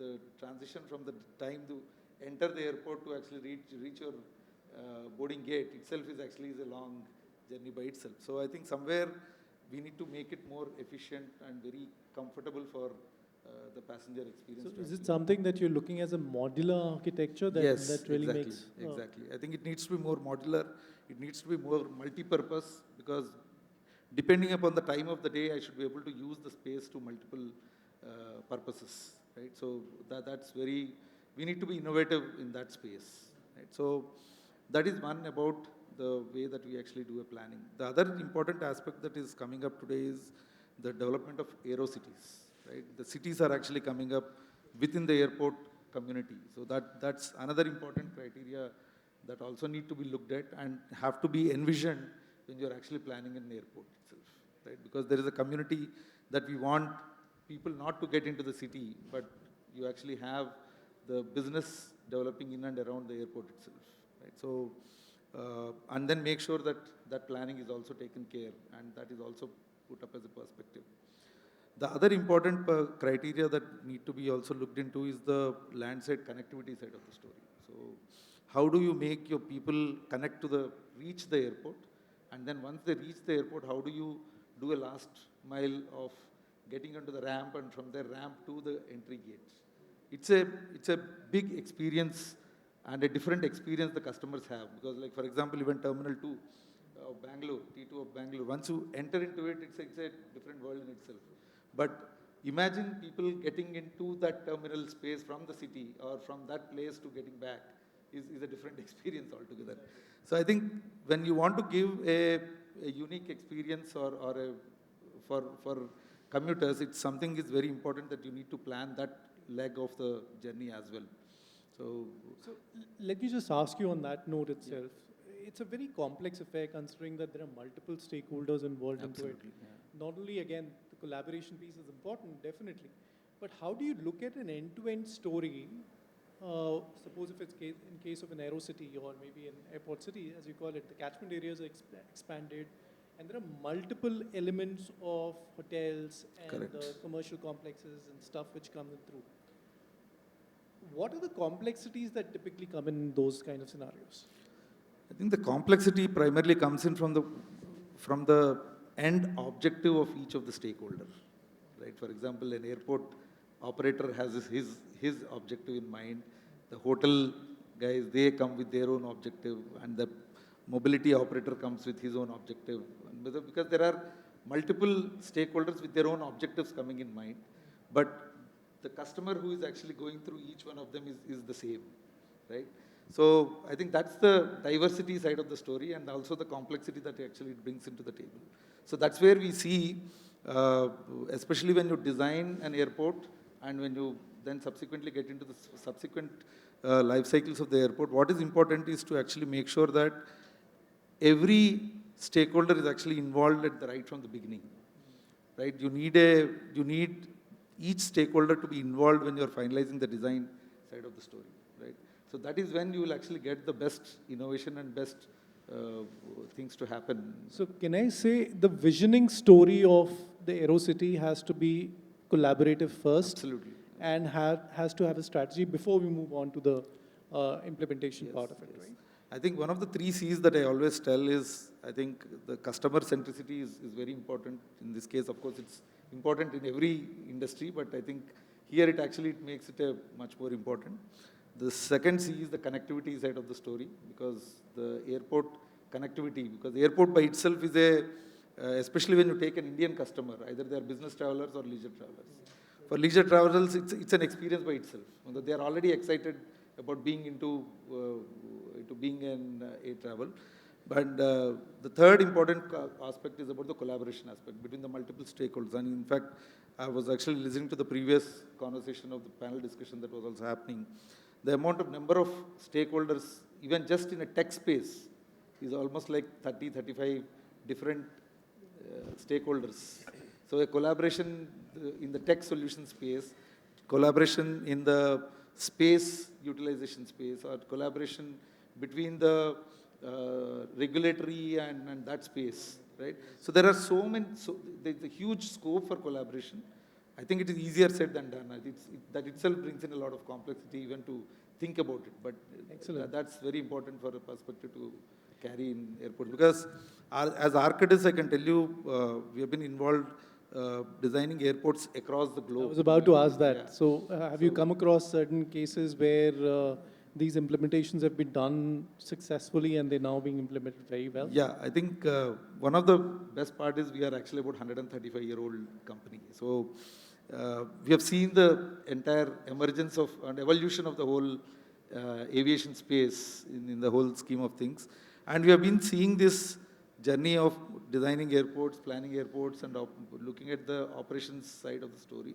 the transition from the time to enter the airport to actually reach your boarding gate itself is a long journey by itself. So I think somewhere we need to make it more efficient and very comfortable for the passenger experience. So is it something that you're looking as a modular architecture that, yes, that really exactly, makes... exactly. I think it needs to be more modular. It needs to be more multi-purpose, because depending upon the time of the day, I should be able to use the space to multiple purposes, right? So that's very, we need to be innovative in that space, right? So that is one about the way that we actually do a planning. The other important aspect that is coming up today is the development of aero cities, right? The cities are actually coming up within the airport community. So that's another important criteria that also need to be looked at and have to be envisioned when you're actually planning an airport itself, right? Because there is a community that we want people not to get into the city, but you actually have the business developing in and around the airport itself, right? So, and then make sure that that planning is also taken care, and that is also put up as a perspective. The other important criteria that need to be also looked into is the land side connectivity side of the story. So how do you make your people connect to reach the airport, and then once they reach the airport, how do you do a last mile of getting onto the ramp and from the ramp to the entry gate? It's a big experience and a different experience the customers have, because like for example, even Terminal 2 of Bangalore, T2 of Bangalore, once you enter into it, it's a different world in itself. But imagine people getting into that terminal space from the city or from that place to getting back is a different experience altogether. So I think when you want to give a unique experience for commuters, it's something is very important that you need to plan that leg of the journey as well. So let me just ask you on that note itself. Yeah. It's a very complex affair considering that there are multiple stakeholders involved into it. Yeah. Not only, again, the collaboration piece is important, definitely, but how do you look at an end-to-end story? Suppose if it's in case of an aero city or maybe an airport city, as you call it, the catchment areas are expanded, and there are multiple elements of hotels and commercial complexes and stuff which come in through. What are the complexities that typically come in those kind of scenarios? I think the complexity primarily comes in from the end objective of each of the stakeholders, right? For example, an airport operator has his objective in mind. The hotel guys, they come with their own objective, and the mobility operator comes with his own objective. Because there are multiple stakeholders with their own objectives coming in mind, but the customer who is actually going through each one of them is the same, right? So I think that's the diversity side of the story, and also the complexity that actually it brings into the table. So that's where we see, especially when you design an airport and when you then subsequently get into the subsequent life cycles of the airport, what is important is to actually make sure that every stakeholder is actually involved right from the beginning, right? You need each stakeholder to be involved when you're finalizing the design side of the story, right? So that is when you will actually get the best innovation and best things to happen. So can I say the visioning story of the Aero City has to be collaborative first? Absolutely. And has to have a strategy before we move on to the implementation part of it, right? I think one of the 3 C's that I always tell is, I think the customer centricity is very important. In this case, of course, it's important in every industry, but I think here it makes it a much more important. The second C is the connectivity side of the story, because the airport connectivity, because the airport by itself is especially when you take an Indian customer, either they are business travelers or leisure travelers. For leisure travelers, it's an experience by itself. They are already excited about being into being in air travel. But the third important aspect is about the collaboration aspect between the multiple stakeholders. And in fact, I was actually listening to the previous conversation of the panel discussion that was also happening. The number of stakeholders, even just in a tech space, is almost like 30, 35 different stakeholders. So a collaboration in the tech solution space, collaboration in the space utilization space, or collaboration between the regulatory and that space, right? So there are there's a huge scope for collaboration. I think it is easier said than done. That itself brings in a lot of complexity even to think about it. But Excellent. that's very important for a perspective to carry in airports. Because as architects, I can tell you, we have been involved designing airports across the globe. I was about to ask that. Yeah. So, have you come across certain cases where these implementations have been done successfully and they're now being implemented very well? Yeah, I think one of the best part is we are actually about 135-year-old company. So we have seen the entire emergence of and evolution of the whole aviation space in the whole scheme of things. And we have been seeing this journey of designing airports, planning airports, and looking at the operations side of the story,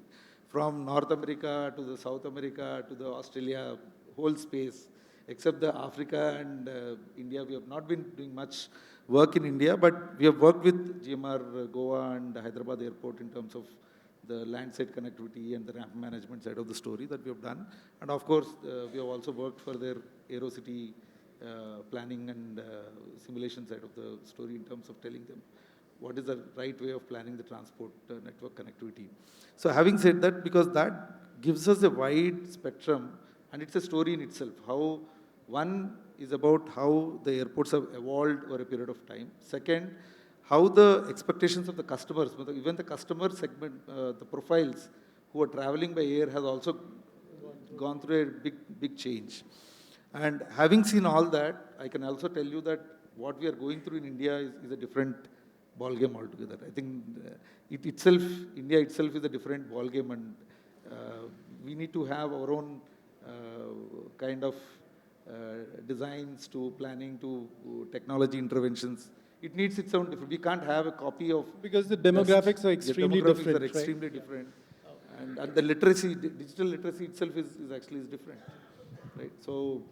from North America to the South America to the Australia whole space, except the Africa and India. We have not been doing much work in India, but we have worked with GMR Goa and Hyderabad Airport in terms of the land-side connectivity and the ramp management side of the story that we have done. And of course, we have also worked for their AeroCity planning and simulation side of the story in terms of telling them what is the right way of planning the transport network connectivity. So having said that, because that gives us a wide spectrum, and it's a story in itself, how one is about how the airports have evolved over a period of time. Second, how the expectations of the customers, even the customer segment, the profiles who are traveling by air has also gone through a big change. And having seen all that, I can also tell you that what we are going through in India is a different ballgame altogether. I think India itself is a different ballgame, and we need to have our own kind of designs to planning to technology interventions. It needs its own different. We can't have a copy of. Because the demographics are extremely different. The demographics are right? extremely different. And the literacy, digital literacy itself is actually different. Right? So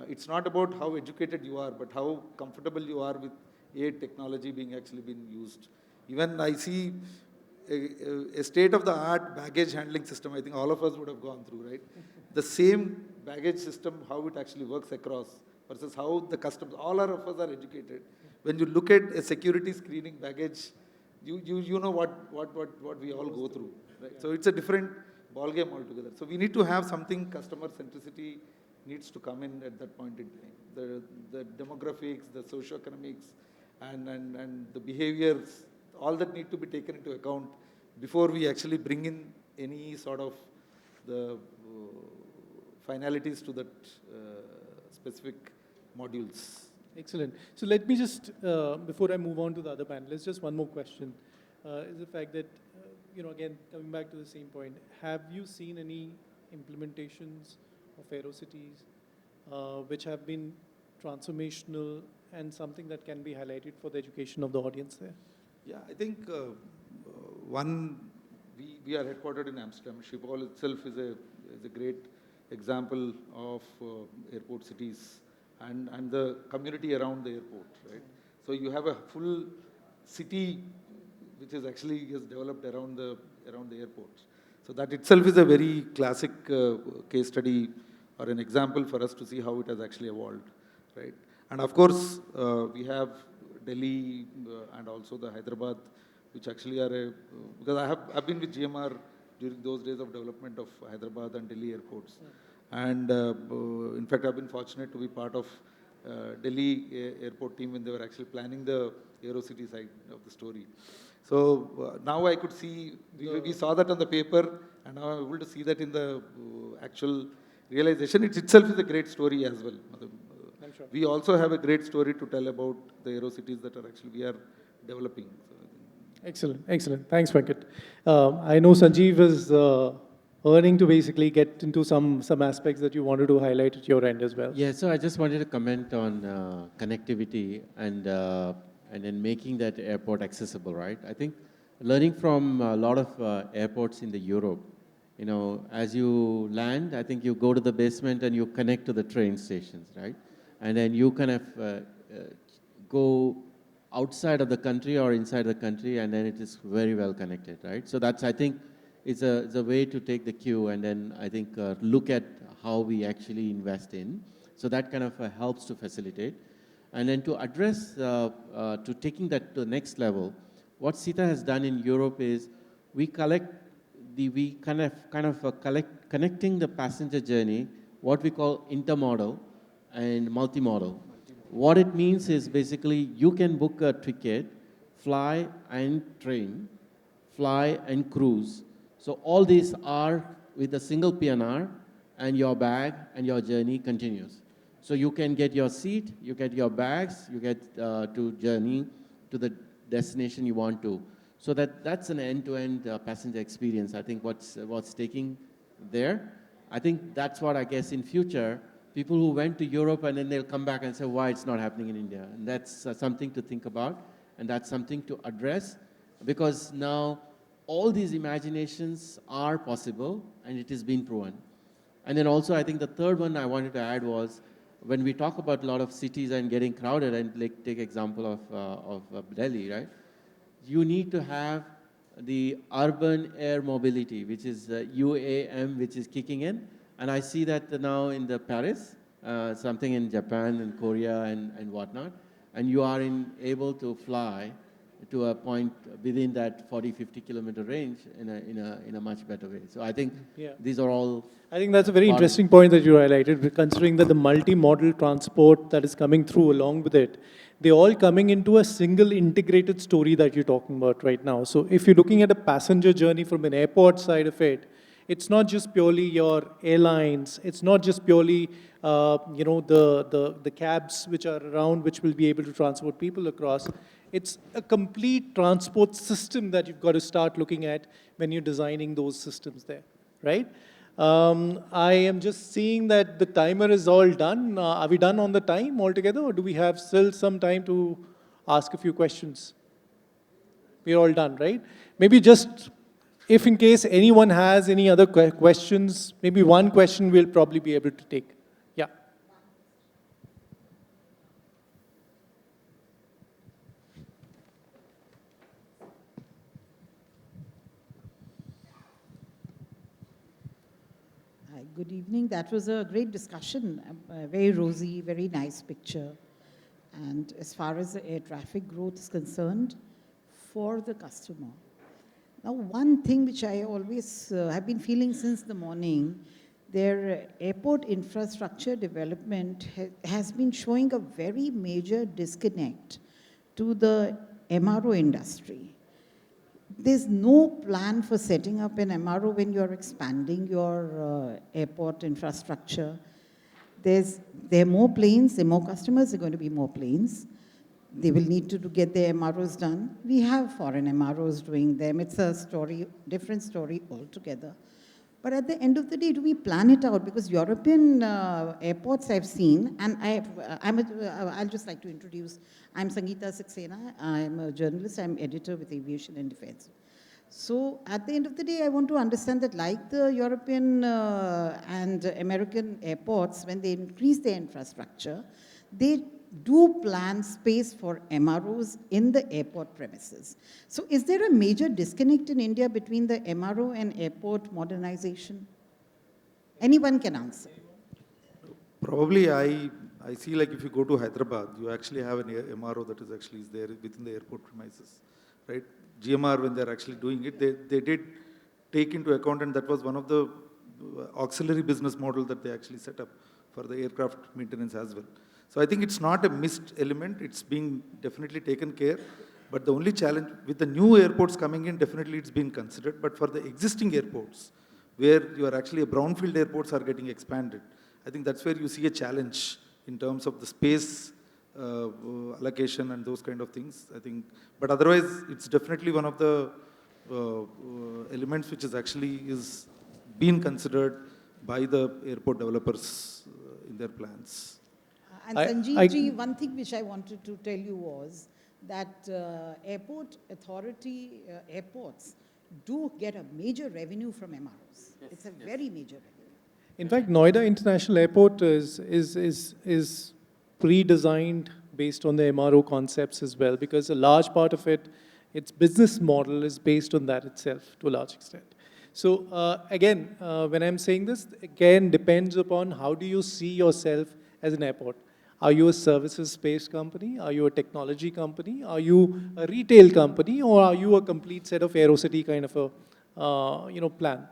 it's not about how educated you are, but how comfortable you are with technology being used. Even I see a state-of-the-art baggage handling system. I think all of us would have gone through, right? The same baggage system, how it actually works across versus how the customs. All of us are educated. When you look at a security screening baggage, you know what we all go through, right? Yeah. So it's a different ballgame altogether. So we need to have something customer centricity needs to come in at that point in time. The demographics, the socioeconomics, and the behaviors, all that need to be taken into account before we actually bring in any sort of the finalities to that specific modules. Excellent. So let me just, before I move on to the other panelists, just one more question. Is the fact that, again, coming back to the same point, have you seen any implementations of AeroCities which have been transformational and something that can be highlighted for the education of the audience there? Yeah, I think we are headquartered in Amsterdam. Schiphol itself is a great example of airport cities and the community around the airport, right? So you have a full city which is developed around the airport. So that itself is a very classic case study or an example for us to see how it has actually evolved, right? And of course, we have Delhi and also the Hyderabad, which actually are because I've been with GMR during those days of development of Hyderabad and Delhi airports. And in fact, I've been fortunate to be part of Delhi airport team when they were actually planning the AeroCity side of the story. So now I could see, we saw that on the paper, and now I'm able to see that in the actual realization. It itself is a great story as well. I'm sure. We also have a great story to tell about the AeroCities that we are developing. Excellent, excellent. Thanks, Venkat. I know Sanjeev is earning to basically get into some aspects that you wanted to highlight at your end as well. Yeah, so I just wanted to comment on connectivity and then making that airport accessible, right? I think learning from a lot of airports in the Europe, as you land, I think you go to the basement and you connect to the train stations, right? And then you kind of go outside of the country or inside the country, and then it is very well connected, right? So that's, I think, it's a way to take the cue and then I think look at how we actually invest in. So that kind of helps to facilitate. And then to address, to taking that to the next level, what SITA has done in Europe is we collect we kind of connecting the passenger journey, what we call intermodal and multimodal. What it means is basically you can book a ticket, fly and train, fly and cruise. So all these are with a single PNR, and your bag and your journey continues. So you can get your seat, you get your bags, you get to journey to the destination you want to. So that's an end-to-end passenger experience. I think what's taking there. I think that's what I guess in future, people who went to Europe and then they'll come back and say, why it's not happening in India? And that's something to think about, and that's something to address, because now all these imaginations are possible and it has been proven. And then also I think the third one I wanted to add was, when we talk about a lot of cities and getting crowded, and like take example of Delhi, right? You need to have the urban air mobility, which is UAM, which is kicking in. And I see that now in the Paris, something in Japan and Korea and whatnot. And you are able to fly to a point within that 40, 50 kilometer range in a much better way. So I think these are all. I think that's a very interesting point that you highlighted, considering that the multimodal transport that is coming through along with it, they're all coming into a single integrated story that you're talking about right now. So if you're looking at a passenger journey from an airport side of it, it's not just purely your airlines, it's not just purely the cabs which are around which will be able to transport people across. It's a complete transport system that you've got to start looking at when you're designing those systems there, right? I am just seeing that the timer is all done. Are we done on the time altogether, or do we have still some time to ask a few questions? We're all done, right? Maybe just, if in case anyone has any other questions, maybe one question we'll probably be able to take. Yeah. Hi, good evening. That was a great discussion, very rosy, very nice picture. And as far as the air traffic growth is concerned, for the customer. Now, one thing which I always have been feeling since the morning, their airport infrastructure development has been showing a very major disconnect to the MRO industry. There's no plan for setting up an MRO when you're expanding your airport infrastructure. There are more planes, there are more customers, there are going to be more planes. They will need to get their MROs done. We have foreign MROs doing them. It's a story, different story altogether. But at the end of the day, do we plan it out? Because European airports I've seen, and I'll just like to introduce, I'm Sangeeta Saxena. I'm a journalist. I'm editor with Aviation and Defense. So at the end of the day, I want to understand that like the European and American airports, when they increase their infrastructure, they do plan space for MROs in the airport premises. So is there a major disconnect in India between the MRO and airport modernization? Anyone can answer. Probably I see, like if you go to Hyderabad, you actually have an MRO that is actually there within the airport premises, right? GMR, when they're actually doing it, they did take into account, and that was one of the auxiliary business model that they actually set up for the aircraft maintenance as well. So I think it's not a missed element, it's being definitely taken care, but the only challenge with the new airports coming in, definitely it's been considered, but for the existing airports, where you are actually, brownfield airports are getting expanded, I think that's where you see a challenge in terms of the space allocation and those kind of things, I think. But otherwise, it's definitely one of the elements which is actually being considered by the airport developers in their plans. And Sanjeev ji, one thing which I wanted to tell you was that airport authority, airports do get a major revenue from MROs. Yes, it's a very major revenue. In fact, Noida International Airport is pre-designed based on the MRO concepts as well, because a large part of its business model is based on that itself to a large extent. So again, when I'm saying this, again, depends upon how do you see yourself as an airport. Are you a services-based company? Are you a technology company? Are you a retail company? Or are you a complete set of AeroCity kind of plan.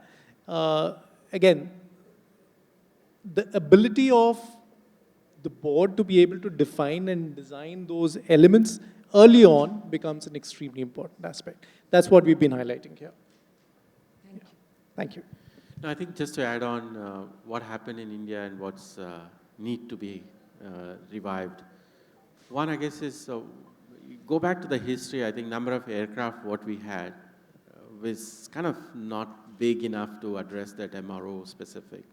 Again, the ability of the board to be able to define and design those elements early on becomes an extremely important aspect. That's what we've been highlighting here. Thank you. Thank you. No, I think just to add on what happened in India and what's need to be revived. One, I guess, is go back to the history. I think number of aircraft what we had was kind of not big enough to address that MRO specific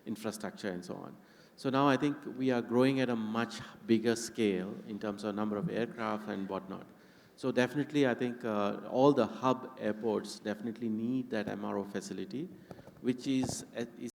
infrastructure and so on. So now I think we are growing at a much bigger scale in terms of number of aircraft and whatnot. So definitely, I think all the hub airports definitely need that MRO facility, which is